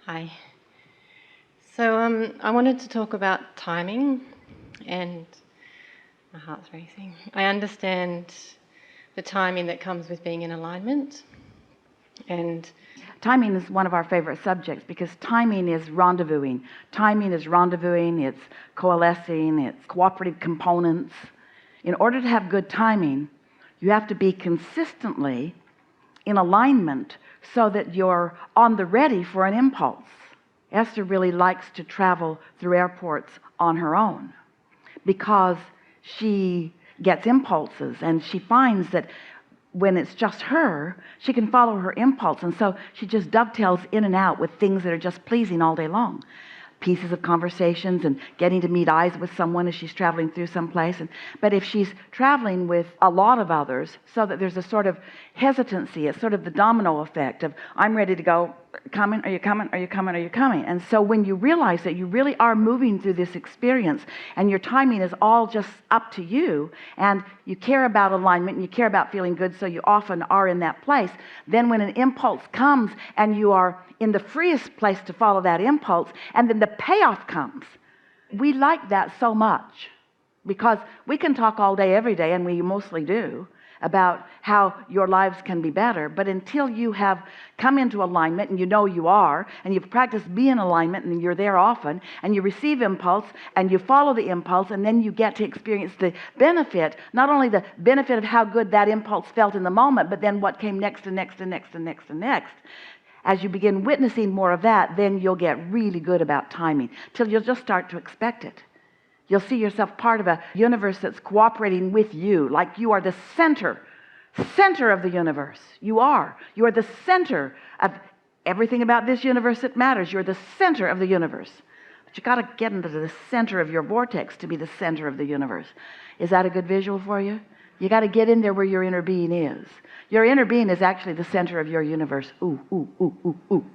Hi. So I wanted to talk about timing, and my heart's racing. I understand the timing that comes with being in alignment, and Timing is one of our favorite subjects because timing is rendezvousing. Timing is rendezvousing, it's coalescing, it's cooperative components. In order to have good timing, you have to be consistently in alignment so that you're on the ready for an impulse. Esther really likes to travel through airports on her own because she gets impulses, and she finds that when it's just her, she can follow her impulse, and so she just dovetails in and out with things that are just pleasing all day long. Pieces of conversations and getting to meet eyes with someone as she's traveling through someplace. But if she's traveling with a lot of others, so that there's a sort of hesitancy, it's sort of the domino effect of, I'm ready to go, coming, are you coming, are you coming, are you coming? And so when you realize that you really are moving through this experience and your timing is all just up to you, and you care about alignment and you care about feeling good, so you often are in that place, then when an impulse comes and you are in the freest place to follow that impulse, and then the payoff comes. We like that so much because we can talk all day, every day, and we mostly do, about how your lives can be better. But until you have come into alignment, and you know you are, and you've practiced being in alignment, and you're there often, and you receive impulse, and you follow the impulse, and then you get to experience the benefit, not only the benefit of how good that impulse felt in the moment, but then what came next and next and next and next and next. As you begin witnessing more of that, then you'll get really good about timing, till you'll just start to expect it. You'll see yourself part of a universe that's cooperating with you, like you are the center of the universe. You are the center of everything about this universe that matters. You're the center of the universe. But you got to get into the center of your vortex to be the center of the universe. Is that a good visual for you? You got to get in there where your inner being is. Your inner being is actually the center of your universe. Ooh, ooh, ooh, ooh, ooh.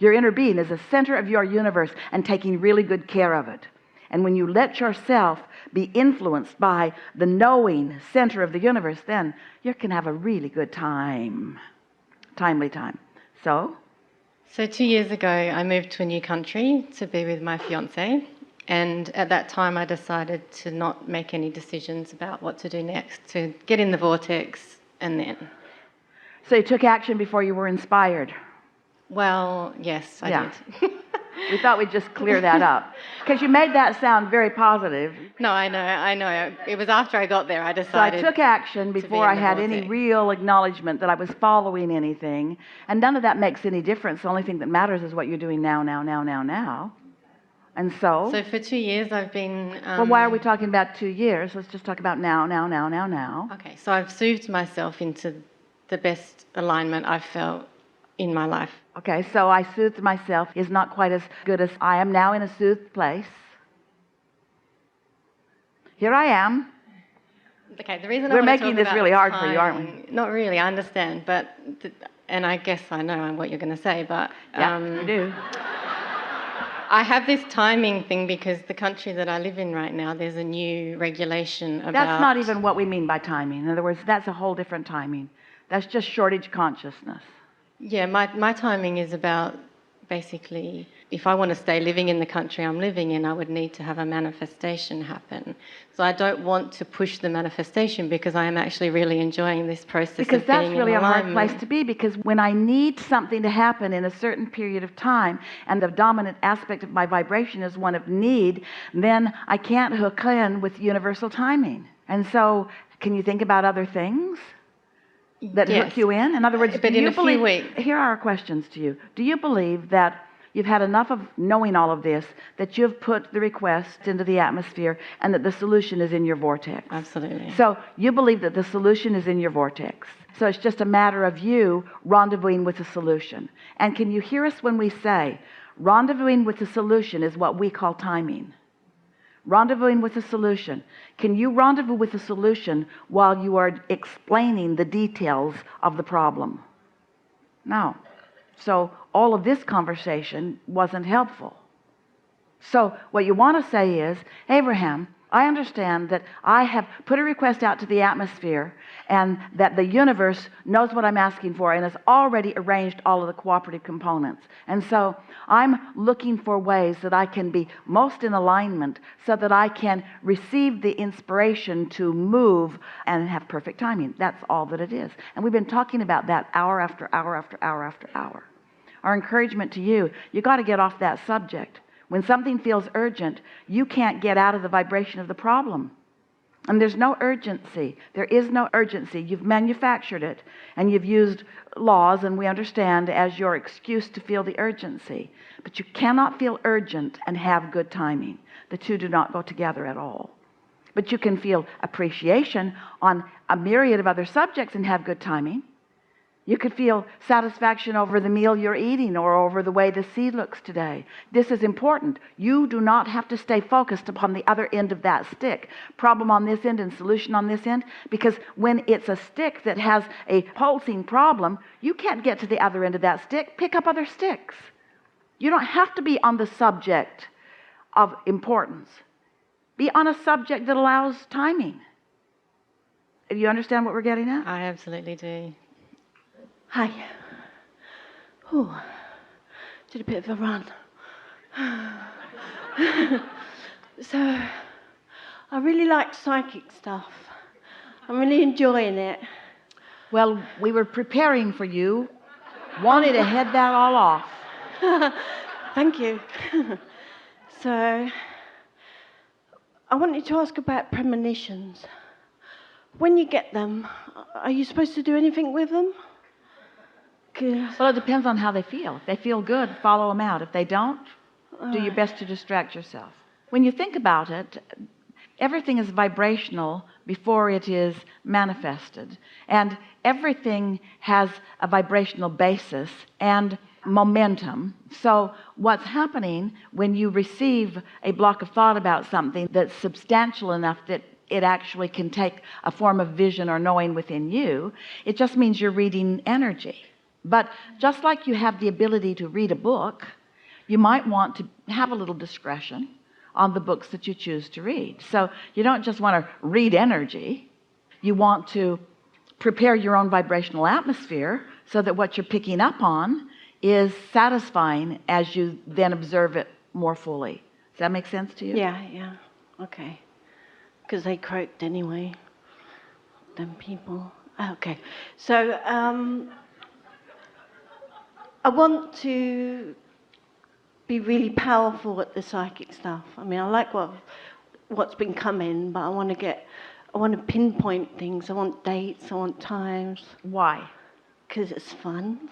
Your inner being is the center of your universe and taking really good care of it. And when you let yourself be influenced by the knowing center of the universe, then you can have a really good time. Timely time. So 2 years ago, I moved to a new country to be with my fiance. And at that time, I decided to not make any decisions about what to do next, to get in the vortex and then. So you took action before you were inspired. Well, yes, I did. We thought we'd just clear that up, because you made that sound very positive. No, I know. It was after I got there I decided. So I took action before I had any real acknowledgement that I was following anything, and none of that makes any difference. The only thing that matters is what you're doing now. And so for 2 years I've been... well, why are we talking about 2 years? Let's just talk about now. Okay, so I've soothed myself into the best alignment I've felt in my life. Okay, so I soothed myself is not quite as good as I am now in a soothed place. Here I am. Okay, the reason we're making this really hard for you, aren't we? Not really, I understand, but and I guess I know what you're going to say, but you do. I have this timing thing because the country that I live in right now, there's a new regulation about... That's not even what we mean by timing. In other words, that's a whole different timing. That's just shortage consciousness. Yeah, my timing is about basically, if I want to stay living in the country I'm living in, I would need to have a manifestation happen. So I don't want to push the manifestation because I am actually really enjoying this process because of being in alignment. Because that's really a hard place to be, because when I need something to happen in a certain period of time, and the dominant aspect of my vibration is one of need, then I can't hook in with universal timing. And so, can you think about other things that hook you in? In other words, but in a few weeks. Here are our questions to you. Do you believe that you've had enough of knowing all of this, that you've put the request into the atmosphere, and that the solution is in your vortex? Absolutely. So you believe that the solution is in your vortex. So it's just a matter of you rendezvousing with the solution. And can you hear us when we say rendezvousing with the solution is what we call timing? Rendezvousing with the solution. Can you rendezvous with the solution while you are explaining the details of the problem? No. So all of this conversation wasn't helpful. So what you want to say is, Abraham, I understand that I have put a request out to the atmosphere and that the universe knows what I'm asking for and has already arranged all of the cooperative components. And so I'm looking for ways that I can be most in alignment so that I can receive the inspiration to move and have perfect timing. That's all that it is. And we've been talking about that hour after hour after hour after hour. Our encouragement to you, you got to get off that subject. When something feels urgent, you can't get out of the vibration of the problem. And there's no urgency. There is no urgency. You've manufactured it, and you've used laws, and we understand, as your excuse to feel the urgency. But you cannot feel urgent and have good timing. The two do not go together at all. But you can feel appreciation on a myriad of other subjects and have good timing. You could feel satisfaction over the meal you're eating or over the way the sea looks today. This is important. You do not have to stay focused upon the other end of that stick. Problem on this end and solution on this end. Because when it's a stick that has a pulsing problem, you can't get to the other end of that stick. Pick up other sticks. You don't have to be on the subject of importance. Be on a subject that allows timing. Do you understand what we're getting at? I absolutely do. Hi. Ooh, did a bit of a run. So, I really like psychic stuff. I'm really enjoying it. Well, we were preparing for you. Wanted to head that all off. Thank you. So, I wanted to ask about premonitions. When you get them, are you supposed to do anything with them? Well, it depends on how they feel. If they feel good, follow them out. If they don't, do your best to distract yourself. When you think about it, everything is vibrational before it is manifested. And everything has a vibrational basis and momentum. So what's happening when you receive a block of thought about something that's substantial enough that it actually can take a form of vision or knowing within you, it just means you're reading energy. But just like you have the ability to read a book, you might want to have a little discretion on the books that you choose to read. So you don't just want to read energy. You want to prepare your own vibrational atmosphere so that what you're picking up on is satisfying as you then observe it more fully. Does that make sense to you? Yeah. Okay. Because they croaked anyway. Them people. Okay. So, I want to be really powerful at the psychic stuff. I mean, I like what's been coming, but I want to pinpoint things. I want dates, I want times. Why? Because it's fun.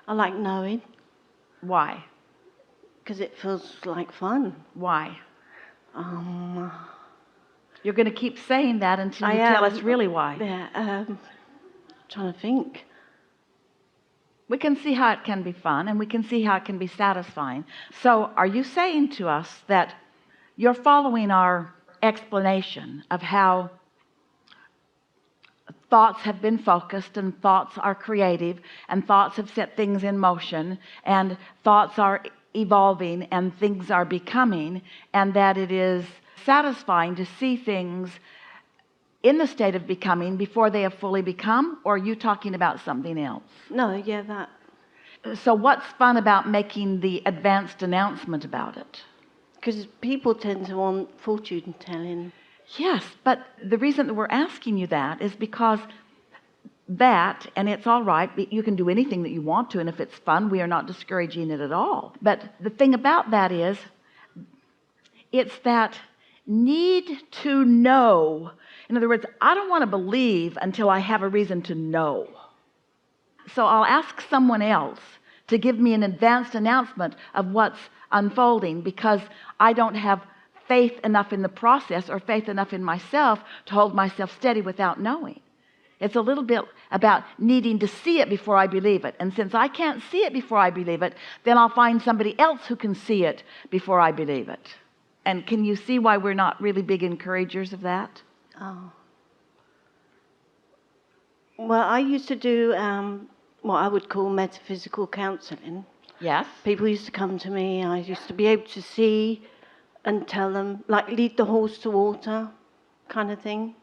I like knowing. Why? Because it feels like fun. Why? You're going to keep saying that until you tell us really why. Yeah, trying to think. We can see how it can be fun, and we can see how it can be satisfying. So are you saying to us that you're following our explanation of how thoughts have been focused, and thoughts are creative, and thoughts have set things in motion, and thoughts are evolving, and things are becoming, and that it is satisfying to see things in the state of becoming before they have fully become? Or are you talking about something else? No, yeah, that. So what's fun about making the advanced announcement about it? Because people tend to want fortune telling. Yes, but the reason that we're asking you that is because that, and it's all right, you can do anything that you want to, and if it's fun, we are not discouraging it at all. But the thing about that is, it's that need to know. In other words, I don't want to believe until I have a reason to know. So I'll ask someone else to give me an advanced announcement of what's unfolding because I don't have faith enough in the process or faith enough in myself to hold myself steady without knowing. It's a little bit about needing to see it before I believe it. And since I can't see it before I believe it, then I'll find somebody else who can see it before I believe it. And can you see why we're not really big encouragers of that? Oh. Well, I used to do what I would call metaphysical counseling. Yes. People used to come to me. I used to be able to see and tell them, like lead the horse to water kind of thing.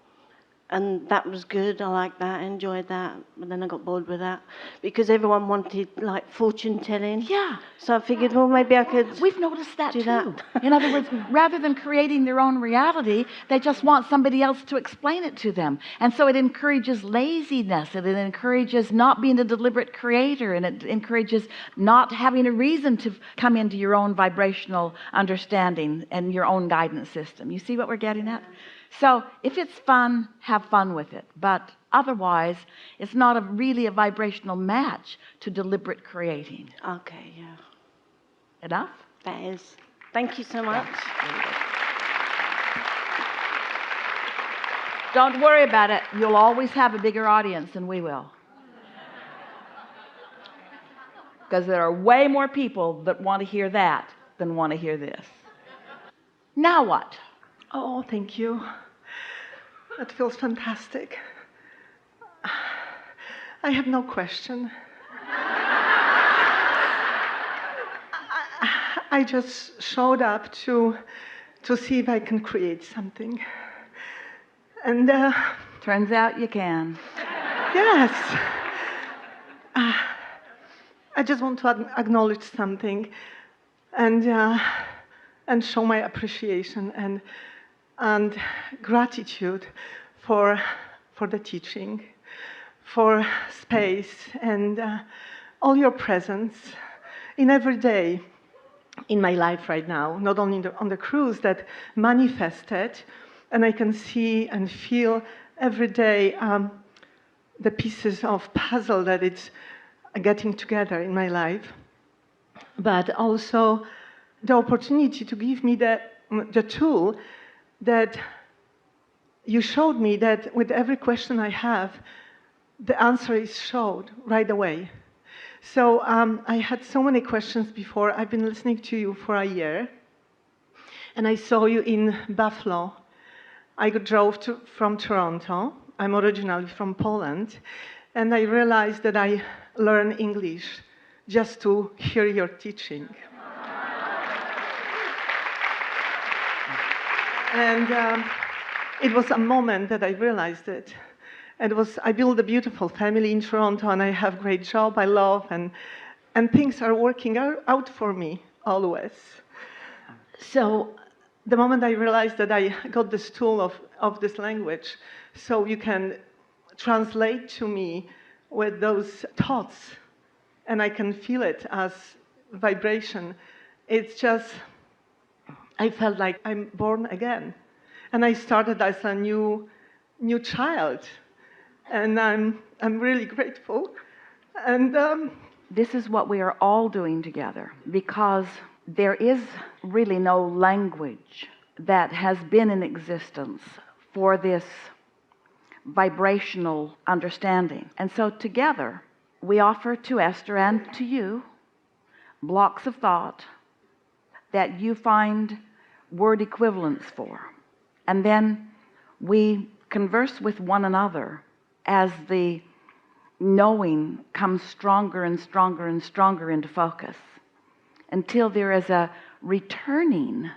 And that was good. I liked that. I enjoyed that. But then I got bored with that because everyone wanted like fortune telling. Yeah. So I figured, well, maybe I could. We've noticed that do too. that. In other words, rather than creating their own reality, they just want somebody else to explain it to them. And so it encourages laziness, and it encourages not being a deliberate creator, and it encourages not having a reason to come into your own vibrational understanding and your own guidance system. You see what we're getting at? So if it's fun, have fun with it. But otherwise, it's not really a vibrational match to deliberate creating. Okay, yeah. Enough? That is. Thank you so much. Don't worry about it. You'll always have a bigger audience than we will. Because there are way more people that want to hear that than want to hear this. Now what? Oh, thank you. That feels fantastic. I have no question. I just showed up to see if I can create something. And Turns out you can. yes, I just want to acknowledge something and show my appreciation and gratitude for the teaching, for space, and all your presence in every day in my life right now, not only on the cruise that manifested, and I can see and feel every day the pieces of puzzle that it's getting together in my life, but also the opportunity to give me the tool that you showed me, that with every question I have, the answer is showed right away. So I had so many questions before. I've been listening to you for a year, and I saw you in Buffalo. I drove from Toronto. I'm originally from Poland, and I realized that I learned English just to hear your teaching. And it was a moment that I realized it. I built a beautiful family in Toronto, and I have a great job I love, and things are working out for me always. So the moment I realized that I got this tool of this language, so you can translate to me with those thoughts, and I can feel it as vibration, it's just, I felt like I'm born again. And I started as a new child. And I'm really grateful. And This is what we are all doing together, because there is really no language that has been in existence for this vibrational understanding. And so together, we offer to Esther and to you blocks of thought that you find word equivalents for. And then we converse with one another as the knowing comes stronger and stronger and stronger into focus, until there is a returning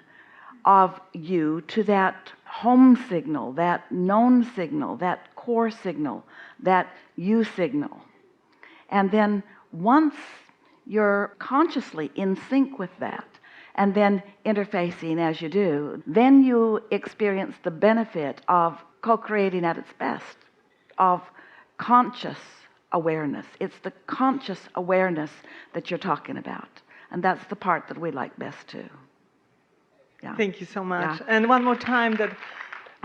of you to that home signal, that known signal, that core signal, that you signal. And then once you're consciously in sync with that, and then interfacing as you do, then you experience the benefit of co-creating at its best, of conscious awareness. It's the conscious awareness that you're talking about. And that's the part that we like best too. Yeah. Thank you so much. Yeah. And one more time, that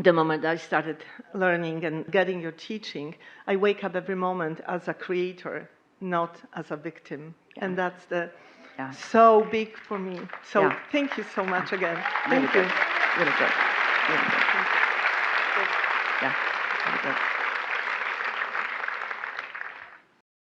the moment I started learning and getting your teaching, I wake up every moment as a creator, not as a victim. Yeah. And that's Yeah. so big for me. So Yeah. thank you so much again. Really Thank you. good. Really good. Really good. Yeah. Really good.